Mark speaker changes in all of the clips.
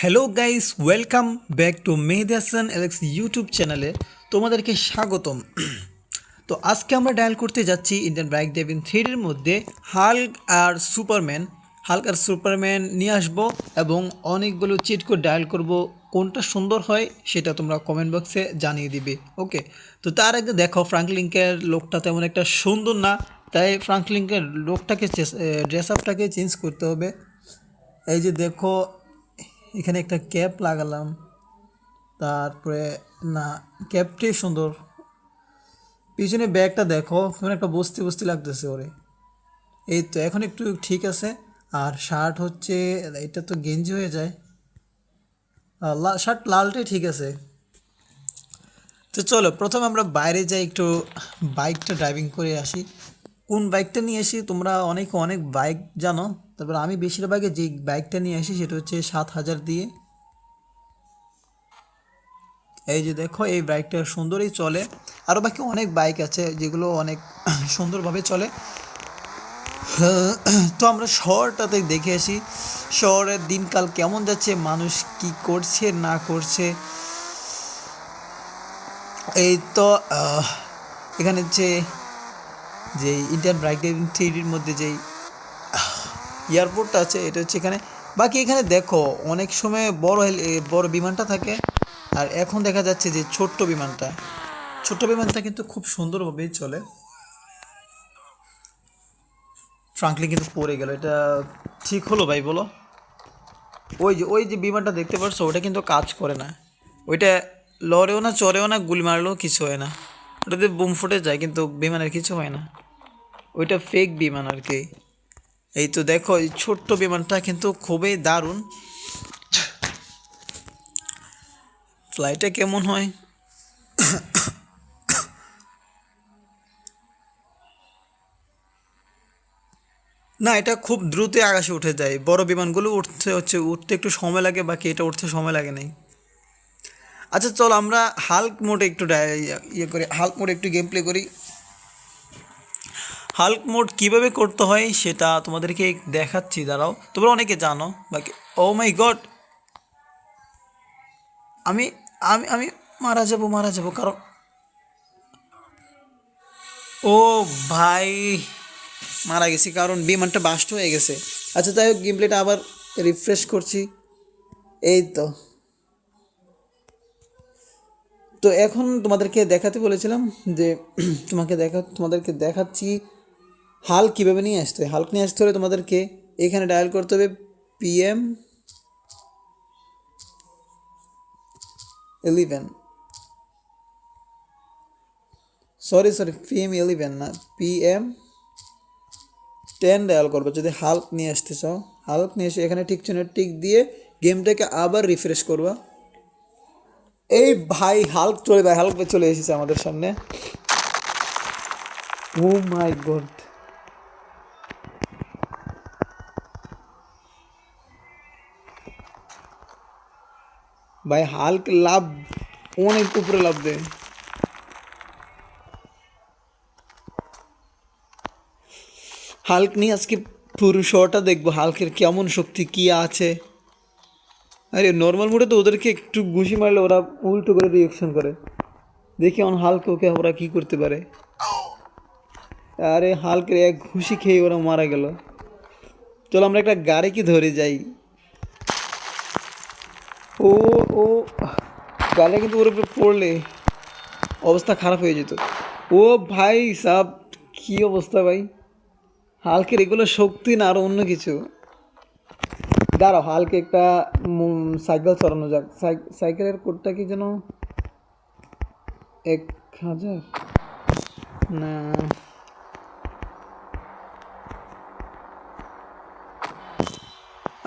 Speaker 1: Hello guys, welcome back to Mehedi Hasan Alex YouTube চ্যানেলে তোমাদেরকে স্বাগতম। তো আজকে আমরা ডায়াল করতে যাচ্ছি ইন্ডিয়ান বাইক ড্রাইভিং থ্রিডির মধ্যে হাল্ক আর সুপারম্যান নিয়ে আসবো এবং অনেকগুলো চিট কোড ডায়াল করব। কোনটা সুন্দর হয় সেটা তোমরা কমেন্ট বক্সে জানিয়ে দিবে। ওকে, তো তার আগে দেখো ফ্রাঙ্কলিংকের লোকটা তেমন একটা সুন্দর না, তাই ফ্রাঙ্কলিংকের লোকটাকে ড্রেস আপটাকে চেঞ্জ করতে হবে। এই যে দেখো, এখানে একটা ক্যাপ লাগালাম, তারপরে না, ক্যাপটাই সুন্দর। পিছনে ব্যাগটা দেখো, কেমন একটা বস্তি বস্তি লাগতেছে ওরে। এই তো এখন একটু ঠিক আছে। আর শার্ট হচ্ছে, এটা তো গেঞ্জি হয়ে যায়, শার্ট লালটাই ঠিক আছে। তো চলো প্রথমে আমরা বাইরে যাই, একটু বাইকটা ড্রাইভিং করে আসি। কোন বাইকটা নিয়ে আসি, তোমরা অনেকে অনেক বাইক জানো, তারপর আমি বেশিরভাগে যে বাইকটা নিয়ে আসি সেটা হচ্ছে 7,000 দিয়ে। এই যে দেখো, এই বাইকটা সুন্দরই চলে। আরও বাকি অনেক বাইক আছে যেগুলো অনেক সুন্দরভাবে চলে। তো আমরা শহরটাতে দেখে আসি, শহরের দিনকাল কেমন যাচ্ছে, মানুষ কি করছে না করছে। এই তো এখানে যে ইন্ডিয়ান বাইক ড্রাইভিং থ্রিডির মধ্যে যেই এয়ারপোর্টটা আছে, এটা হচ্ছে এখানে। বাকি এখানে দেখো অনেক সময় বড় বিমানটা থাকে, আর এখন দেখা যাচ্ছে যে ছোট্ট বিমানটা কিন্তু খুব সুন্দরভাবেই চলে। ফ্রাঙ্কলি কিন্তু পড়ে গেল, এটা ঠিক হলো ভাই বলো? ওই যে বিমানটা দেখতে পাচ্ছ, ওটা কিন্তু কাজ করে না। ওইটা লড়েও না, চড়েও না, গুলি মারলেও কিছু হয় না। ওটাতে বুম ফুটে যায় কিন্তু বিমানের কিছু হয় না। ওইটা ফেক বিমান আর কি। এই তো দেখো, এই ছোট্ট বিমানটা কিন্তু খুবই দারুণ। ফ্লাইটে কেমন হয়? না, এটা খুব দ্রুত আকাশে উঠে যায়। বড় বিমানগুলো উঠতে একটু সময় লাগে, বাকি এটা উঠতে সময় লাগে নাই। আচ্ছা চলো আমরা হাল্ক মোডে একটু ইয়ে করি, হাল্ক মোডে একটু গেম প্লে করি। হাল্ক মোড কীভাবে করতে হয় সেটা তোমাদেরকে দেখাচ্ছি, দাঁড়াও। তোমরা অনেকে জানো, বাকি ও মাই গড, আমি আমি আমি মারা যাব কারণ ও ভাই, মারা গেছি কারণ বিমানটা বাস্ট হয়ে গেছে। আচ্ছা যাই হোক, গেম প্লেটা আবার রিফ্রেশ করছি। এই তো। তো এখন তোমাদেরকে দেখাতে বলেছিলাম যে তোমাদেরকে দেখাচ্ছি হাল কীভাবে নিয়ে আসতে হয়। হাল্ক নিয়ে আসতে হলে তোমাদেরকে এখানে ডায়াল করতে হবে PM11, সরি PM11 না, PM10 ডায়াল করবে যদি হাল্ক নিয়ে আসতে চাও। হাল্ক নিয়ে এসে এখানে টিক চিহ্ন টিক দিয়ে গেমটাকে আবার রিফ্রেশ করবা। এই ভাই হাল্ক চলে এসেছে আমাদের সামনে। ও মাই গড, ভাই হাল্ক লাভ, অনেক উপরে লাভ দেয়। হাল্ক নিয়ে আজকে পুরো শোটা দেখবো, হাল্কের কেমন শক্তি কি আছে। আরে নর্মাল মোডে তো ওদেরকে একটু ঘুষি মারলে ওরা উল্টো করে রিয়েকশন করে। দেখি এখন হাল্ক ওকে ওরা কি করতে পারে। আরে হাল্কের এক ঘুষি খেয়ে ওরা মারা গেল। চলো আমরা একটা গাড়ি কি ধরে যাই। ও ও গাড়ি কিন্তু ওর উপরে পড়লে অবস্থা খারাপ হয়ে যেত। ও ভাই সাব, কি অবস্থা ভাই! হালকের এগুলো শক্তি না আরো অন্য কিছু। দাঁড়াও, হালকে একটা সাইকেল চালানো যাক। সাইকেলের কোডটা কি যেন 1,000 না,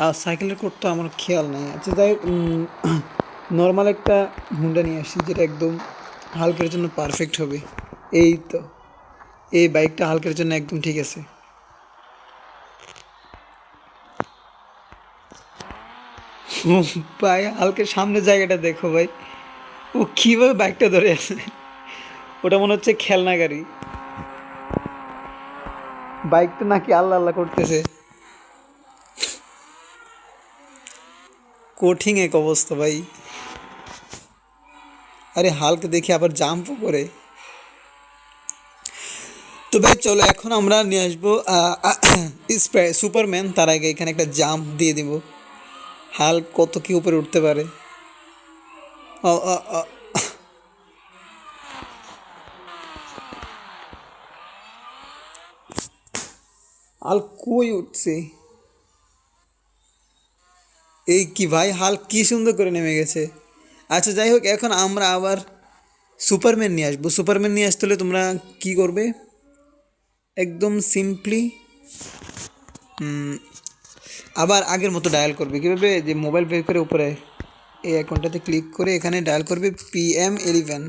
Speaker 1: আর সাইকেলের কোডটা আমার খেয়াল নেই। আচ্ছা যাই হোক, নর্মাল একটা হুন্ডা নিয়ে আসি যেটা একদম হালকের জন্য পারফেক্ট হবে। এই তো, এই বাইকটা হালকের জন্য একদম ঠিক আছে। ও ভাই, হালকের সামনে জায়গাটা দেখো ভাই, ও কীভাবে বাইকটা ধরে আছে। ওটা মনে হচ্ছে খেলনা গাড়ি। বাইকটা নাকি আল্লাহ আল্লাহ করতেছে। কঠিন এক অবস্থা ভাই। আরে হাল্ক দেখি আবার জাম্পও করে। তো ভাই চলো এখন আমরা নিয়ে আসবো সুপারম্যান। তার আগে এখানে একটা জাম্প দিয়ে দিব। হাল্ক কত কি উপরে উঠতে পারে। ও, ও, ও, হাল্ক কই উঠছে? এই কি ভাই, হাল্ক কি সুন্দর করে নেমে গেছে। আচ্ছা যাই হোক, এখন আমরা আবার সুপারম্যান নিয়ে আসবো। সুপারম্যান নিয়ে আসতে হলে তোমরা কি করবে, একদম সিম্পলি আবার আগের মতো ডায়াল করবে। কীভাবে, যে মোবাইল বের করে উপরে এই অ্যাকাউন্টটাতে ক্লিক করে এখানে ডায়াল করবে PM11।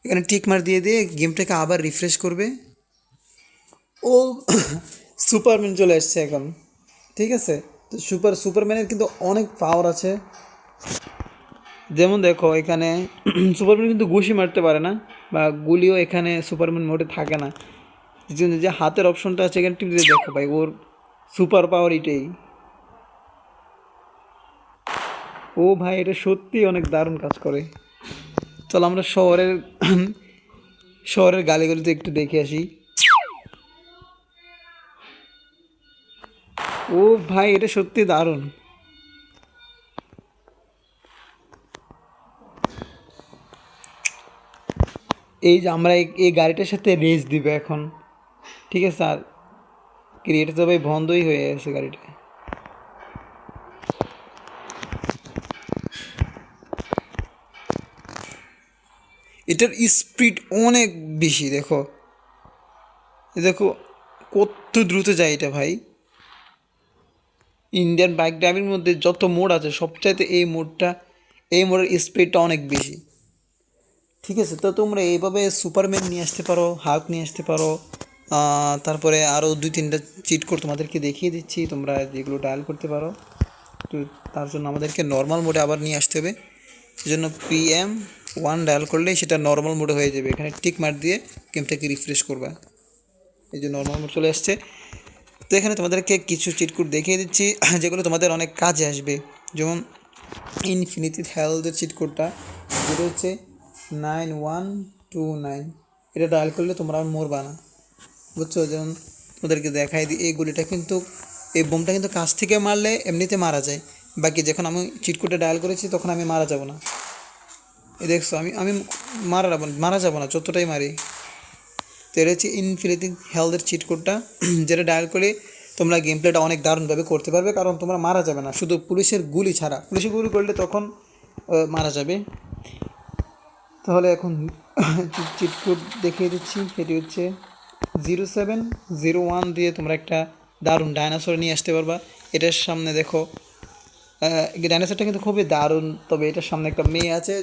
Speaker 1: এখানে টিক মার দিয়ে দিয়ে গেমটাকে আবার রিফ্রেশ করবে। ও সুপারম্যান চলে এসছে এখন। ঠিক আছে, তো সুপারম্যানের কিন্তু অনেক পাওয়ার আছে। যেমন দেখো এখানে সুপারম্যান কিন্তু ঘুষি মারতে পারে না, বা গুলিও এখানে সুপারম্যান মোডে থাকে না। যে হাতের অপশনটা আছে এখানে টিপ দিয়ে দেখো ভাই, ওর সুপার পাওয়ার এটাই। ও ভাই, এটা সত্যি অনেক দারুণ কাজ করে। চল আমরা শহরের গালিগুলিতে একটু দেখে আসি। ও ভাই, এটা সত্যি দারুণ। এই যে আমরা এই গাড়িটার সাথে রেস দিবে এখন। ঠিক আছে, আর ক্রিয়েট তো ভাই বন্ধই হয়ে গেছে গাড়িটা। এটার স্পিড অনেক বেশি। দেখো দেখো কত দ্রুত যায় এটা ভাই। ইন্ডিয়ান বাইক ড্রাইভিং মধ্যে যত মোড আছে সবচাইতে এই মোডের স্পিডটা অনেক বেশি। ঠিক আছে, তো তোমরা এইভাবে সুপারম্যান নিয়ে আসতে পারো, হাল্ক নিয়ে আসতে পারো। তারপরে আরও 2-3টা চিট কোড তোমাদেরকে দেখিয়ে দিচ্ছি, তোমরা যেগুলো ডায়াল করতে পারো। তো তার জন্য আমাদেরকে নর্মাল মোডে আবার নিয়ে আসতে হবে। সেজন্য PM1 ডায়াল করলেই সেটা নর্মাল মোডে হয়ে যাবে। এখানে টিক মার দিয়ে গেমটাকে রিফ্রেশ করবা। এই যে নর্মাল মোড চলে আসছে। তো এখানে তোমাদেরকে কিছু চিট কোড দেখিয়ে দিচ্ছি যেগুলো তোমাদের অনেক কাজে আসবে। যেমন ইনফিনিটি হেলথের চিট কোডটা, যেটা হচ্ছে 9129। এটা ডায়াল করলে তোমরা আর মরবা না, বুঝছো? যেমন তোমাদেরকে দেখাই দিই, এই গুলিটা কিন্তু, এই বোমটা কিন্তু কাছ থেকে মারলে এমনিতে মারা যায়। বাকি যখন আমি চিট কোডটা ডায়াল করেছি তখন আমি মারা যাব না। এই দেখছো, আমি আমি মারা যাব না যতটাই মারি। তো এটা হচ্ছে ইনফিনিটি হেলথের চিট কোডটা, যেটা ডায়াল করে তোমরা গেম প্লেটা অনেক দারুণভাবে করতে পারবে, কারণ তোমরা মারা যাবে না শুধু পুলিশের গুলি ছাড়া। পুলিশের গুলি করলে তখন মারা যাবে। তাহলে এখন চিট কোড দেখিয়ে দিচ্ছি। সেটি হচ্ছে 0701 দিয়ে তোমরা একটা দারুণ ডাইনোসর নিয়ে আসতে পারবা। এটার সামনে দেখো, ডাইনোসরটা কিন্তু খুবই দারুণ, তবে এটার সামনে একটা মেয়ে আছে,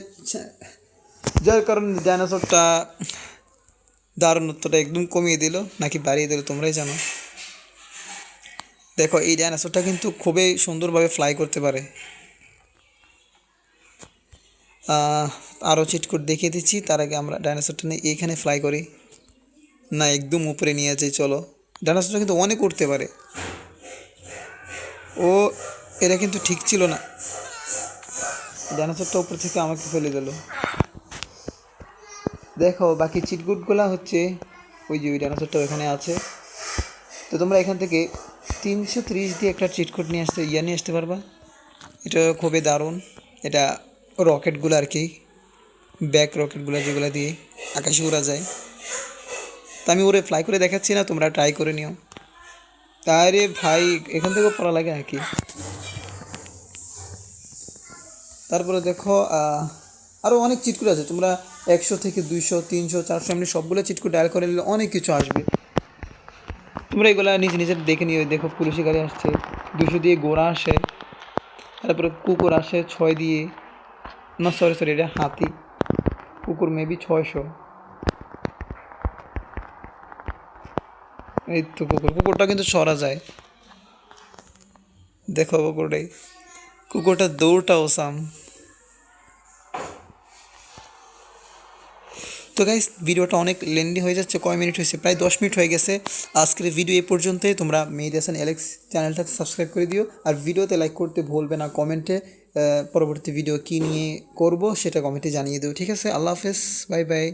Speaker 1: যার কারণে ডাইনোসরটা দারুণত্বটা একদম কমিয়ে দিল নাকি বাড়িয়ে দিল তোমরাই জানো। দেখো এই ডাইনোসরটা কিন্তু খুবই সুন্দরভাবে ফ্লাই করতে পারে। আরও চিটকুট দেখিয়ে দিচ্ছি, তার আগে আমরা ডাইনোসরটা নিয়ে এইখানে ফ্লাই করি। না, একদম উপরে নিয়ে যাই। চলো, ডাইনোসরটা কিন্তু অনেক উঠতে পারে। ও, এটা কিন্তু ঠিক ছিল না। ডাইনোসরটা উপর থেকে আমাকে ফেলে দিল। দেখো বাকি চিটকুটগুলো হচ্ছে ওই যে ওই ডাইনোসরটা ওখানে আছে। তো তোমরা এখান থেকে 330 দিয়ে একটা চিটকুট নিয়ে আসতে পারবা। এটা খুবই দারুণ। এটা রকেটগুলো আর কি, ব্যাক রকেটগুলো যেগুলো দিয়ে আকাশে উড়া যায়। তা আমি ওরে ফ্লাই করে দেখাচ্ছি না, তোমরা ট্রাই করে নিও। তারে ভাই, এখান থেকেও পড়া লাগে আর কি। তারপরে দেখো আরও অনেক চিটকুট আছে। তোমরা 100 থেকে 200, 300, 400 এমনি সবগুলো চিটকুট ডায়াল করে নিলে অনেক কিছু আসবে। তোমরা এগুলো নিজের দেখে নিও। দেখো পুলিশি গাড়ি আসছে, 200 দিয়ে ঘোড়া আসে, তারপরে কুকুর আসে 6 দিয়ে। না সরি, এটা হাতি। কুকুর মেবি 600। এই তো কুকুরটা কিন্তু সরা যায়। দেখো কুকুরটা দৌড়টা ওসাম। তো গাইস ভিডিওটা অনেক লেন্দি হয়ে যাচ্ছে, কয় মিনিট হয়েছে, প্রায় 10 মিনিট হয়ে গেছে। আজকের ভিডিও এই পর্যন্তই। তোমরা মেহেদী হাসান অ্যালেক্স চ্যানেলটাতে সাবস্ক্রাইব করে দিও, আর ভিডিওতে লাইক করতে ভুলবে না। কমেন্টে পরবর্তী ভিডিও কী নিয়ে করব সেটা কমেন্টে জানিয়ে দিও, ঠিক আছে? আল্লাহ হাফেজ, বাই বাই।